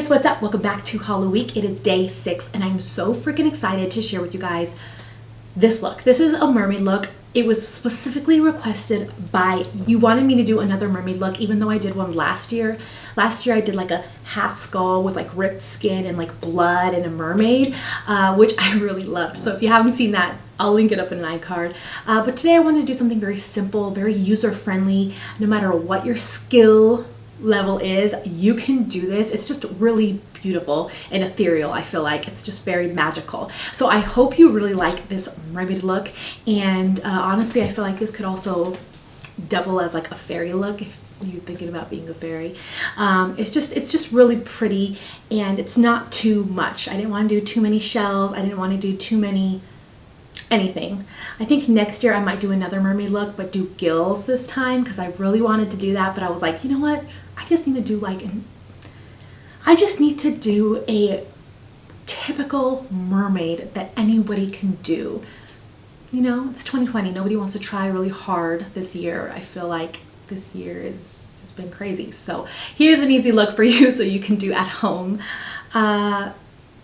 guys, what's up? Welcome back to HALLOWEEK. It is day 6 and I'm so freaking excited to share with you guys this look. This is a mermaid look. It was specifically requested by you. Wanted me to do another mermaid look even though I did one last year. Last year I did like a half skull with like ripped skin and like blood and a mermaid, which I really loved. So if you haven't seen that, I'll link it up in an iCard. But today I wanted to do something very simple, very user-friendly. No matter what your skill level is, you can do this. It's just really beautiful and ethereal. I feel like it's just very magical. So I hope you really like this mermaid look, and honestly I feel like this could also double as like a fairy look if you're thinking about being a fairy. It's just really pretty and it's not too much. I didn't want to do too many shells. I didn't want to do too many anything. I think next year I might do another mermaid look but do gills this time because I really wanted to do that, but I was like, you know what? I just need to do a typical mermaid that anybody can do. You know, it's 2020. Nobody wants to try really hard this year. I feel like this year has just been crazy. So here's an easy look for you so you can do at home.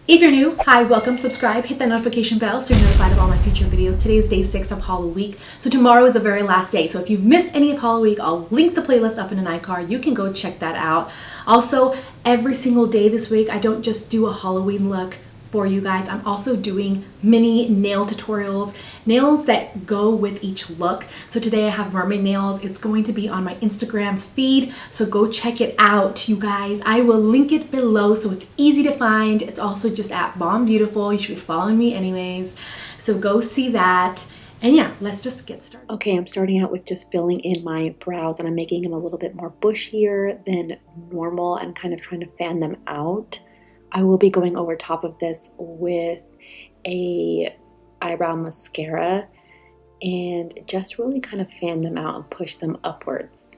If you're new, hi, welcome, subscribe, hit that notification bell so you're notified of all my future videos. Today is day 6 of HALLOWEEK, so tomorrow is the very last day. So if you've missed any of HALLOWEEK, I'll link the playlist up in an iCard. You can go check that out. Also, every single day this week, I don't just do a Halloween look for you guys. I'm also doing mini nail tutorials, nails that go with each look. So today I have mermaid nails. It's going to be on my Instagram feed, so go check it out, you guys. I will link it below so it's easy to find. It's also just at Bondbeautyful. You should be following me anyways. So go see that. And yeah, let's just get started. Okay, I'm starting out with just filling in my brows, and I'm making them a little bit more bushier than normal and kind of trying to fan them out. I will be going over top of this with a eyebrow mascara and just really kind of fan them out and push them upwards.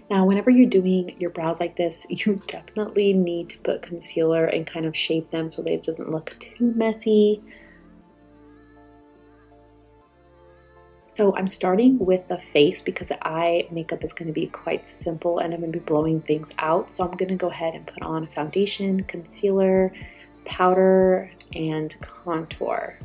Now, whenever you're doing your brows like this, you definitely need to put concealer and kind of shape them so that it doesn't look too messy. So I'm starting with the face because the eye makeup is going to be quite simple and I'm going to be blowing things out. So I'm going to go ahead and put on foundation, concealer, powder, and contour.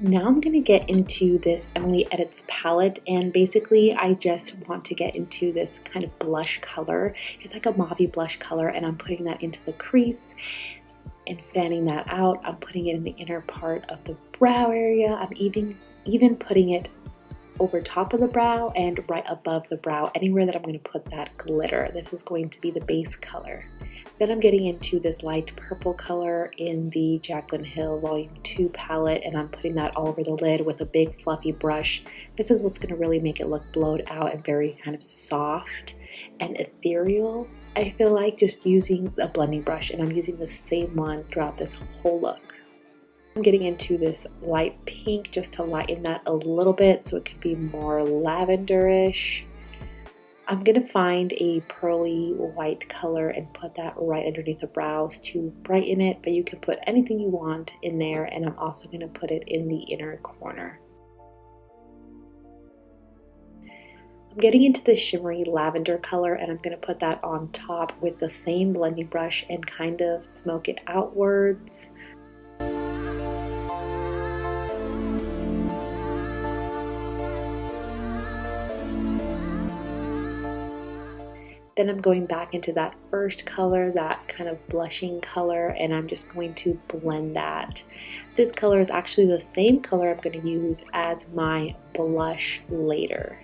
Now I'm going to get into this Emily Edits palette, and basically I just want to get into this kind of blush color. It's like a mauve blush color, and I'm putting that into the crease and fanning that out. I'm putting it in the inner part of the brow area. I'm even putting it over top of the brow and right above the brow, anywhere that I'm going to put that glitter. This is going to be the base color. Then I'm getting into this light purple color in the Jaclyn Hill Volume 2 palette, and I'm putting that all over the lid with a big fluffy brush. This is what's going to really make it look blowed out and very kind of soft and ethereal. I feel like just using a blending brush, and I'm using the same one throughout this whole look. I'm getting into this light pink just to lighten that a little bit so it could be more lavenderish. I'm going to find a pearly white color and put that right underneath the brows to brighten it, but you can put anything you want in there, and I'm also going to put it in the inner corner. I'm getting into the shimmery lavender color, and I'm going to put that on top with the same blending brush and kind of smoke it outwards. Then I'm going back into that first color, that kind of blushing color, and I'm just going to blend that. This color is actually the same color I'm going to use as my blush later.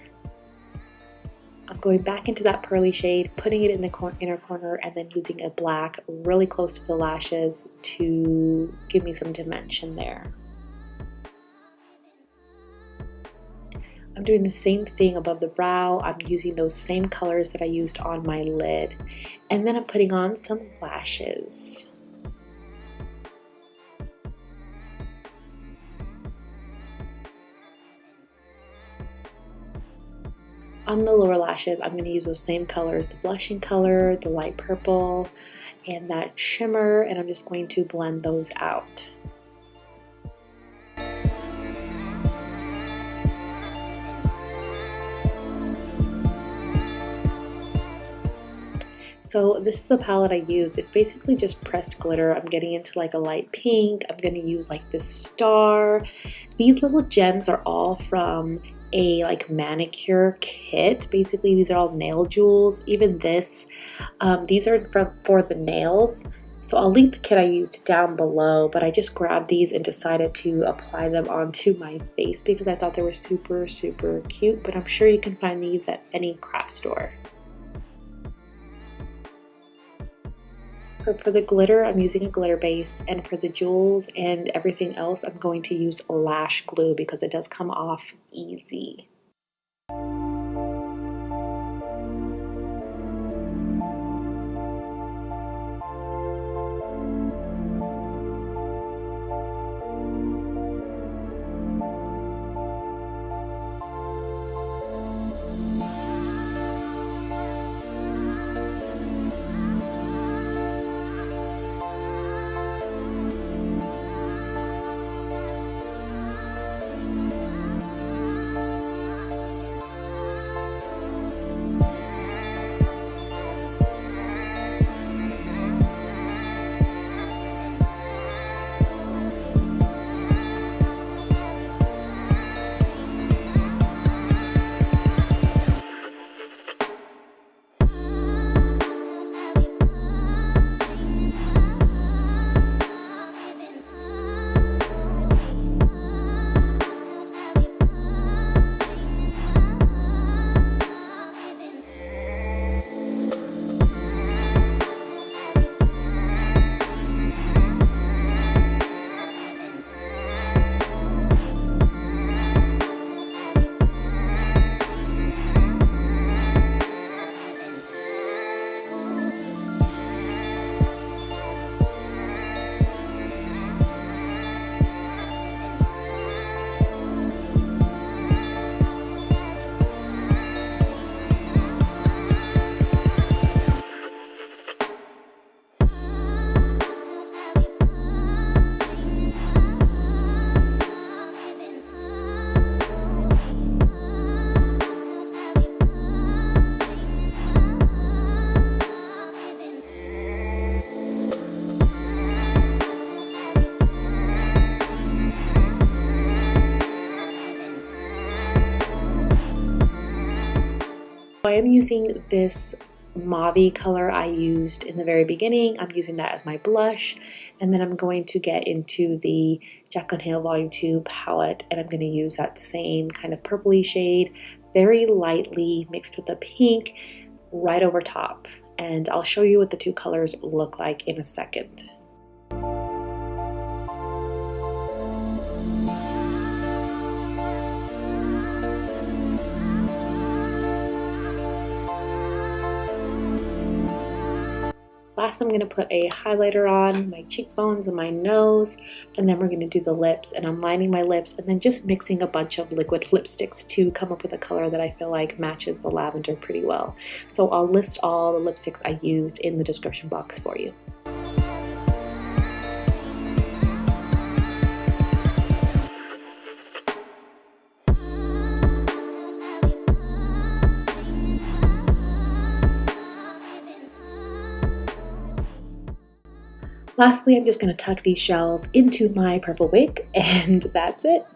I'm going back into that pearly shade, putting it in the inner corner, and then using a black really close to the lashes to give me some dimension there. I'm doing the same thing above the brow. I'm using those same colors that I used on my lid. And then I'm putting on some lashes. On the lower lashes, I'm going to use those same colors, the blushing color, the light purple, and that shimmer, and I'm just going to blend those out. So this is the palette I used. It's basically just pressed glitter. I'm getting into like a light pink. I'm going to use like this star. These little gems are all from a like manicure kit. Basically these are all nail jewels. Even this, these are for the nails. So I'll link the kit I used down below, but I just grabbed these and decided to apply them onto my face because I thought they were super, super cute, but I'm sure you can find these at any craft store. So for the glitter, I'm using a glitter base, and for the jewels and everything else, I'm going to use lash glue because it does come off easy. I am using this mauve color I used in the very beginning. I'm using that as my blush, and then I'm going to get into the Jaclyn Hill Volume 2 palette, and I'm going to use that same kind of purpley shade, very lightly mixed with the pink right over top. And I'll show you what the two colors look like in a second. Last, I'm going to put a highlighter on my cheekbones and my nose, and then we're going to do the lips, and I'm lining my lips and then just mixing a bunch of liquid lipsticks to come up with a color that I feel like matches the lavender pretty well. So I'll list all the lipsticks I used in the description box for you. Lastly, I'm just going to tuck these shells into my purple wig, and that's it.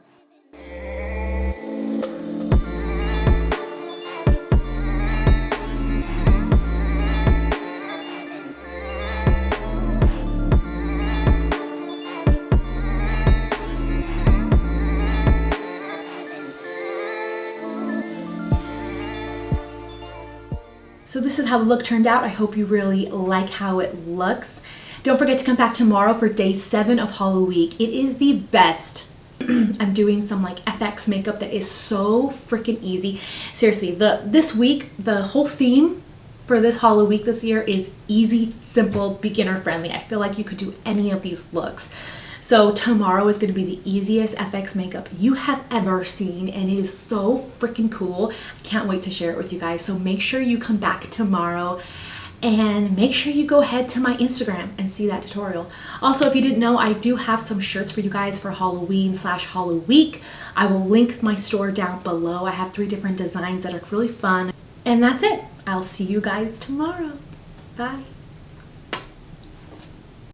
So this is how the look turned out. I hope you really like how it looks. Don't forget to come back tomorrow for day 7 of HALLOWEEK. It is the best I'm doing some like FX makeup that is so freaking easy. Seriously, this week, the whole theme for this Hollow Week this year is easy, simple, beginner friendly. I feel like you could do any of these looks. So tomorrow is going to be the easiest FX makeup you have ever seen, and it is so freaking cool. I can't wait to share it with you guys. So make sure you come back tomorrow, and make sure you go ahead to my Instagram and see that tutorial. Also, if you didn't know, I do have some shirts for you guys for Halloween/Hollow Week. I will link my store down below. I have 3 different designs that are really fun. And that's it. I'll see you guys tomorrow. Bye.